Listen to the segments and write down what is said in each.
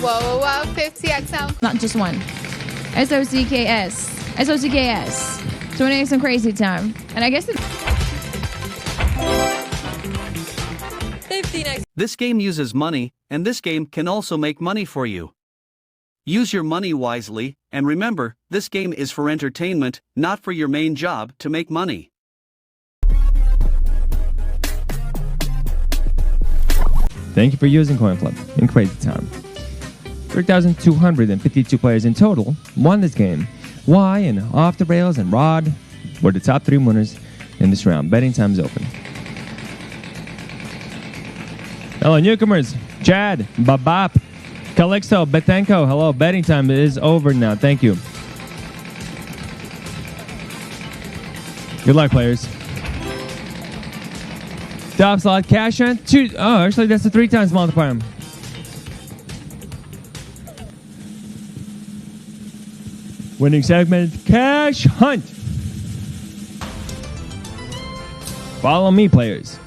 Whoa, 50X sound. Not just one. SOCKS. SOCKS. 20X and Crazy Time. And I guess it's 15X. This game uses money, and this game can also make money for you. Use your money wisely, and remember, this game is for entertainment, not for your main job to make money. Thank you for using CoinFlip in Crazy Time. 3,252 players in total won this game. Y and Off the Rails and Rod were the top 3 winners in this round. Betting time is open. Hello, newcomers. Chad, Babap, Calixto, Betanko. Hello, betting time is over now. Thank you. Good luck, players. TOPSLOT cash in 2. Oh, actually, that's a 3 times multiplier. Winning segment, cash hunt. Follow me, players.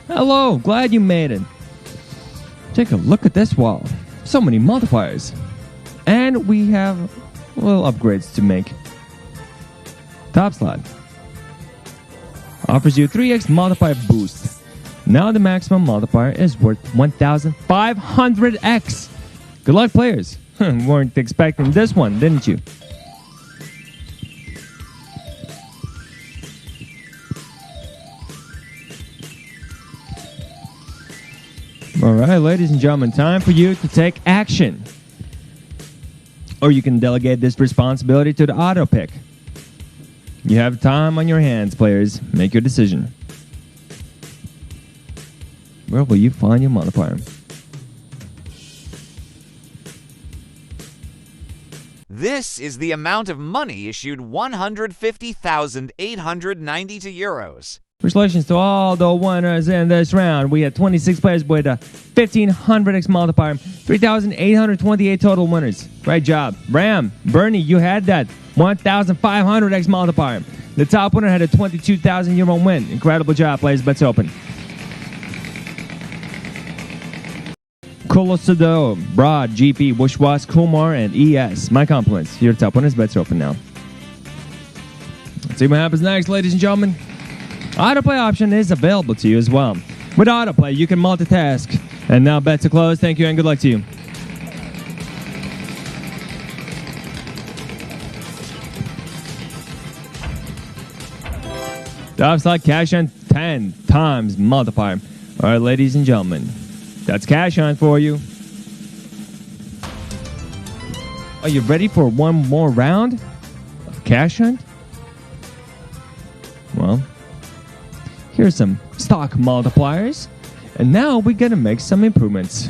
Hello, glad you made it. Take a look at this wall. So many multipliers. And we have little upgrades to make. TOPSLOT offers you 3x multiplier boost. Now the maximum multiplier is worth 1,500x. Good luck, players. Weren't expecting this one, didn't you? Alright, ladies and gentlemen, time for you to take action. Or you can delegate this responsibility to the auto pick. You have time on your hands, players. Make your decision. Where will you find your multiplier? This is the amount of money issued 150,892 euros. Congratulations to all the winners in this round. We had 26 players with a 1,500x multiplier, 3,828 total winners. Great job. Ram, Bernie, you had that 1,500x multiplier. The top winner had a 22,000 euro win. Incredible job, players. Bets open. Colosado, Broad, GP, Bushwas, Kumar, and ES. My compliments. Your top winners. Bets open now. Let's see what happens next, ladies and gentlemen. Autoplay option is available to you as well. With autoplay, you can multitask. And now bets are closed. Thank you and good luck to you. TOPSLOT cash on 10 times multiplier. All right, ladies and gentlemen, that's cash on for you. Are you ready for one more round of cash hunt? Well, here's some stock multipliers. And now we're going to make some improvements.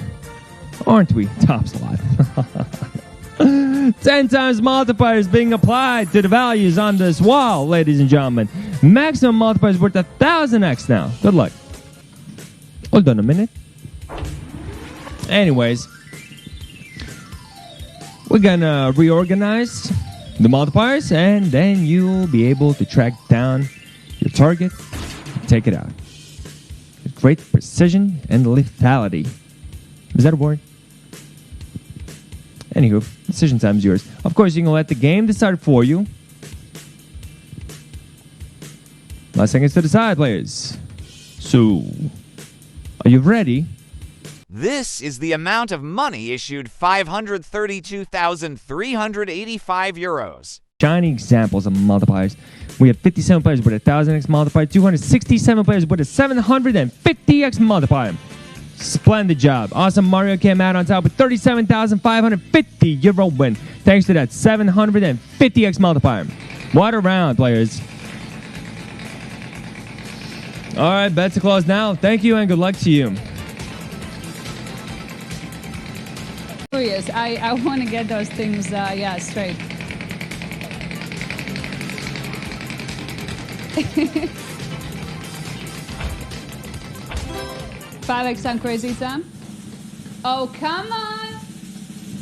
Aren't we, TOPSLOT? 10 times multipliers being applied to the values on this wall, ladies and gentlemen. Maximum multipliers worth 1000x now. Good luck. Hold on a minute. Anyways, we're going to reorganize the multipliers, and then you'll be able to track down your target and take it out. With great precision and lethality. Is that a word? Anywho, decision time is yours. Of course, you can let the game decide for you. Last seconds to decide, players. So, are you ready? This is the amount of money issued 532,385 euros. Shiny examples of multipliers. We have 57 players with a 1000x multiplier, 267 players with a 750x multiplier. Splendid job. Awesome Mario came out on top with 37,550 euro win. Thanks to that 750x multiplier. What a round, players. All right, bets are closed now. Thank you and good luck to you. Curious. I want to get those things, straight. 5X on Crazy Time. Oh, come on.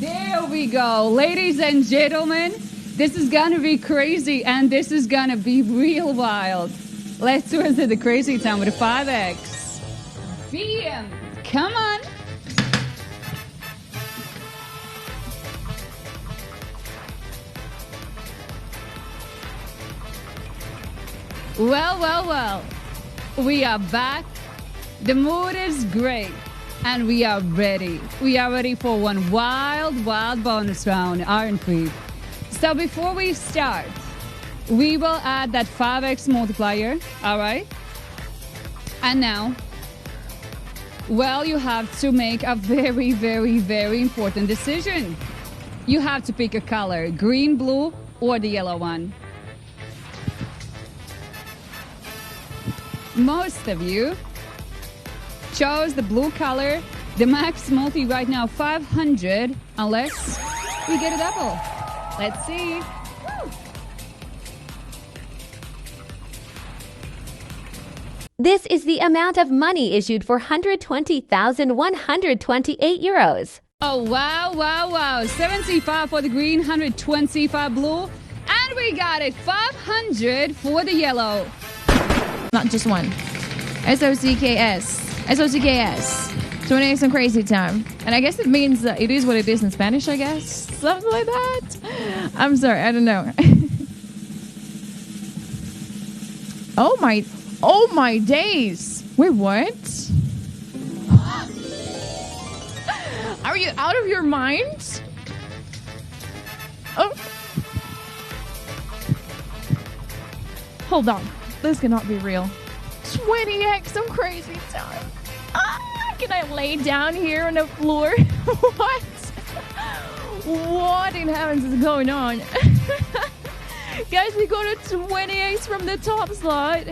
There we go. Ladies and gentlemen, this is going to be crazy and this is going to be real wild. Let's visit the Crazy Time with a 5X. BM. Come on. Well. We are back. The mood is great. And we are ready. We are ready for one wild bonus round, aren't we? So before we start, we will add that 5x multiplier, all right? And now, well, you have to make a very important decision. You have to pick a color, green, blue, or the yellow one. Most of you chose the blue color. The max multi right now 500, unless we get a double. Let's see. Woo. This is the amount of money issued for 120,128 euros. Oh, wow. 75 for the green, 125 blue. And we got it, 500 for the yellow. Not just one. SOCKS. 20X and crazy time. And I guess it means that it is what it is in Spanish, I guess. Something like that. I'm sorry, I don't know. Oh my days. Wait, what? Are you out of your mind? Oh. Hold on. This cannot be real. 20x some crazy time. Can I lay down here on the floor? What? What in heavens is going on? Guys, we got a 20x from the top slot.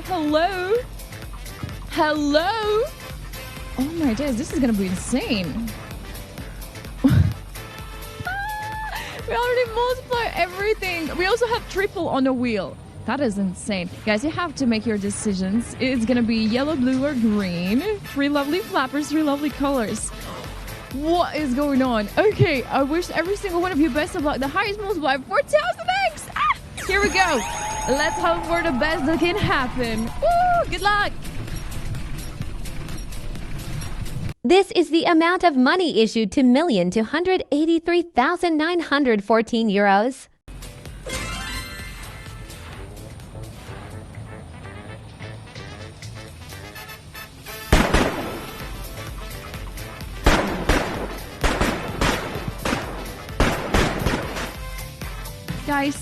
Hello? Oh my days, this is gonna be insane. We already multiply everything. We also have triple on the wheel. That is insane. Guys, you have to make your decisions. It's gonna be yellow, blue, or green. 3 lovely flappers, 3 lovely colors. What is going on? Okay, I wish every single one of you best of luck. The highest multiplier, 4000X! Here we go. Let's hope for the best that can happen. Woo! Good luck! This is the amount of money issued to 1,283,914 euros. Guys,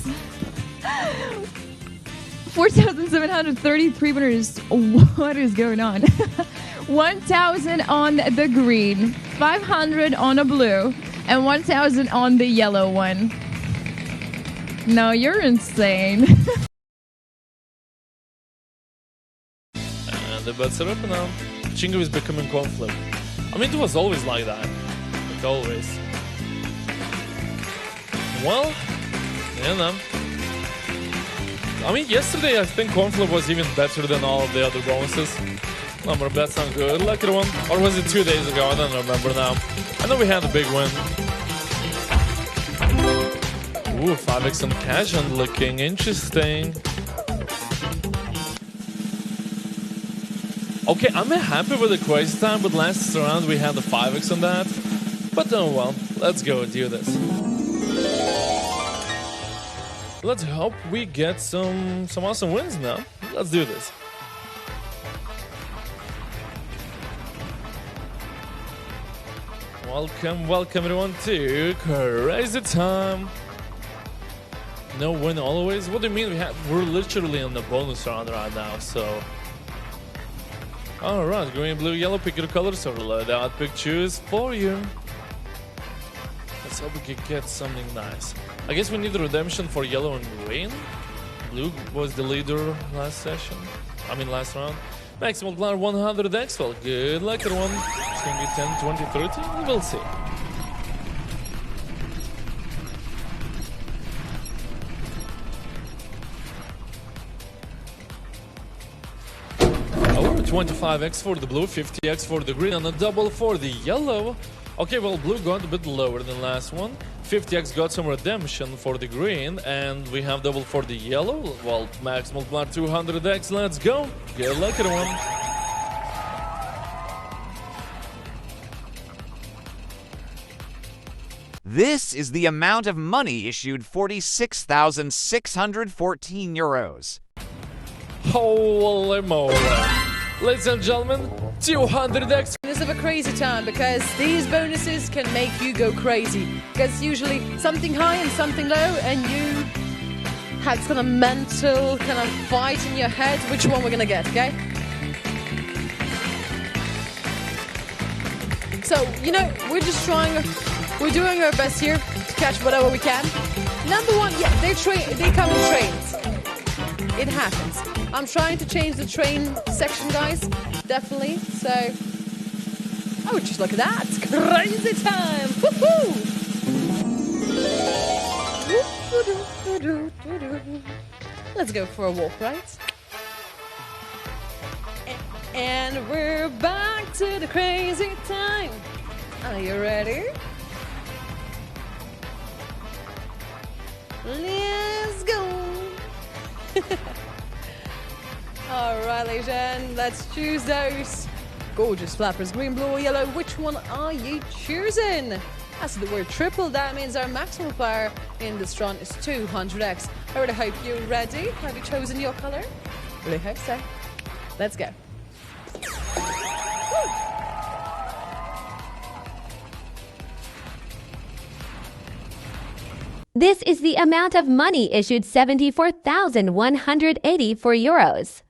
4,733 winners. What is going on? 1,000 on the green, 500 on a blue, and 1,000 on the yellow one. No, you're insane. And the bets are up now. Chingo is becoming conflict. I mean, it was always like that. Like always. Well, you know. I mean, yesterday I think Cornflip was even better than all of the other bonuses. Number bets on good. Lucky one. Or was it 2 days ago? I don't remember now. I know we had a big win. Ooh, 5x on cash and looking interesting. Okay, I'm happy with the crazy time, but last round we had the 5x on that. But oh well, let's go do this. Let's hope we get some awesome wins now. Let's do this. Welcome everyone to Crazy Time. No win always? What do you mean we're literally on the bonus round right now, so... Alright, green, blue, yellow, pick your colors, so load out, pick, choose for you. Let's hope we can get something nice. I guess we need redemption for yellow and green. Blue was the leader last round. Max multiplier 100x. Well, good luck everyone. It's gonna be 10, 20, 30. We'll see. Oh, 25x for the blue, 50x for the green, and a double for the yellow. Okay, well, blue got a bit lower than last one. 50x got some redemption for the green, and we have double for the yellow. Well, max multiplier 200x, let's go. Good luck everyone. This is the amount of money issued 46,614 euros. Holy moly. Ladies and gentlemen, 200X. This is a crazy time because these bonuses can make you go crazy. Because usually something high and something low, and you have this kind of mental kind of fight in your head which one we're gonna get, okay? So, you know, we're doing our best here to catch whatever we can. Number one, yeah, they come in trains. It happens. I'm trying to change the train section, guys. Definitely. So, oh, just look at that. Crazy time. Woohoo! Let's go for a walk, right? And we're back to the crazy time. Are you ready? Let's go. All right, ladies and gentlemen, let's choose those gorgeous flappers. Green, blue, or yellow. Which one are you choosing? That's the word triple. That means our maximum power in this run is 200X. I really hope you're ready. Have you chosen your color? Really hope so. Let's go. This is the amount of money issued 74,184 euros.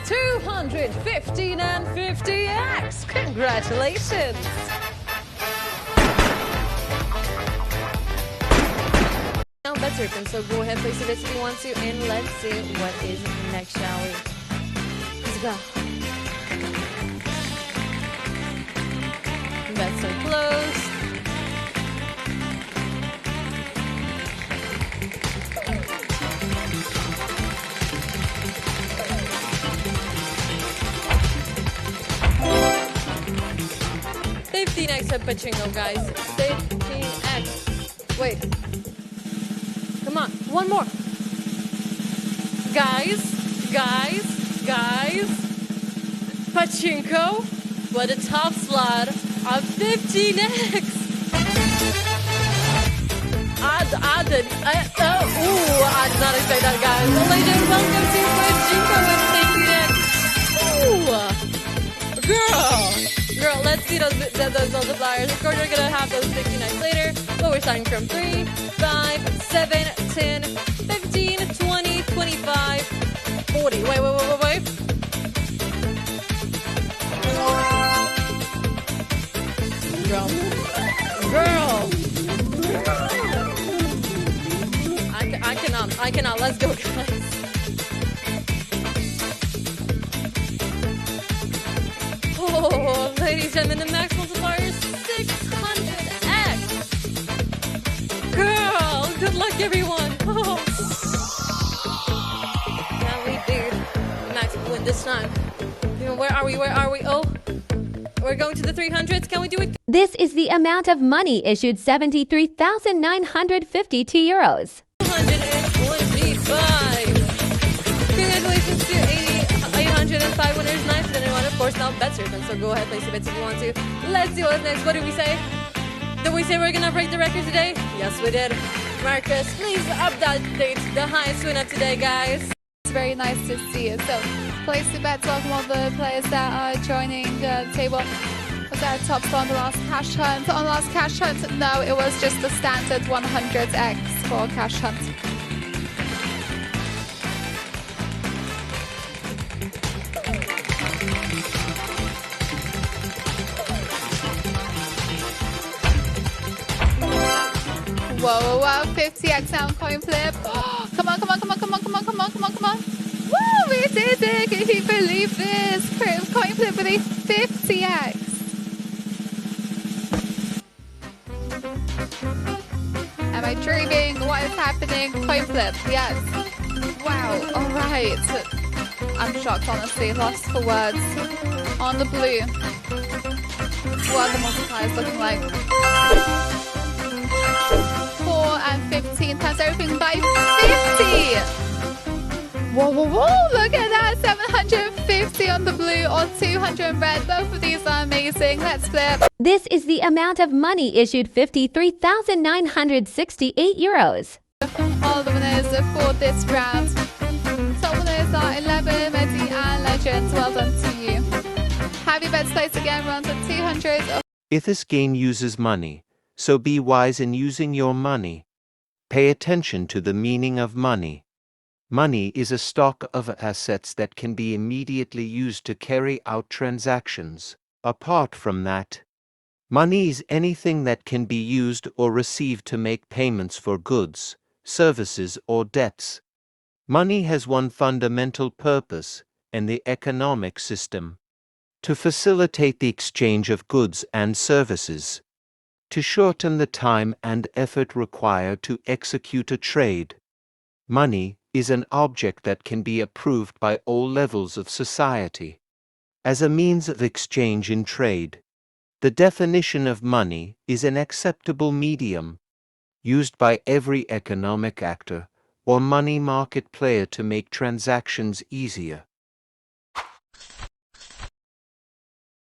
215 and 50X. Congratulations. Now that's open, so go ahead, place it if you want to, and let's see what is next, shall we? Let's go. That's so close. $15X at Pachinko, guys. 15X. Wait. Come on. One more. Guys. Pachinko for the top slot of 15X. I did not expect that, guys. Ladies, welcome to Pachinko with 15X. Ooh. Girl, let's see those multipliers. Of course, we're gonna have those 15X later. But we're starting from 3, 5, 7, 10, 15, 20, 25, 40. Wait. Girl. I cannot. Let's go, guys. Oh, ladies and gentlemen, the max multiplier is 600X. Girl, good luck, everyone. Oh. Can we do the max win this time? Where are we? Oh, we're going to the 300s. Can we do it? This is the amount of money issued 73,952 euros. 225. Congratulations to 805 winners. Nice. And everyone, of course, now bets open. So go ahead, place your bets if you want to. Let's see what's next. What did we say? Did we say we're gonna break the record today? Yes, we did. Marcus, please update the highest winner today, guys. It's very nice to see it. So, place your bets on all the players that are joining the table. Was that top slot on the last cash hunt? On the last cash hunt, no, it was just the standard 100X for cash hunt. Whoa, 50X now coin flip. Oh, come on. Woo, we did it. Can you believe this? Coin flip with a 50X. Am I dreaming? What is happening? Coin flip, yes. Wow, all right. I'm shocked, honestly. Lost for words. On the blue. What are the multipliers looking like? 4 and 15 times everything by 50. Whoa, look at that. 750 on the blue or 200 in red. Both of these are amazing. Let's flip. This is the amount of money issued 53,968 euros. All the winners for this round. Top winners are 11, Medi and Legends. Well done to you. Have your bets placed again, runs at 200. If this game uses money, so be wise in using your money. Pay attention to the meaning of money. Money is a stock of assets that can be immediately used to carry out transactions. Apart from that, money is anything that can be used or received to make payments for goods, services, or debts. Money has one fundamental purpose in the economic system: to facilitate the exchange of goods and services, to shorten the time and effort required to execute a trade. Money is an object that can be approved by all levels of society as a means of exchange in trade. The definition of money is an acceptable medium used by every economic actor or money market player to make transactions easier.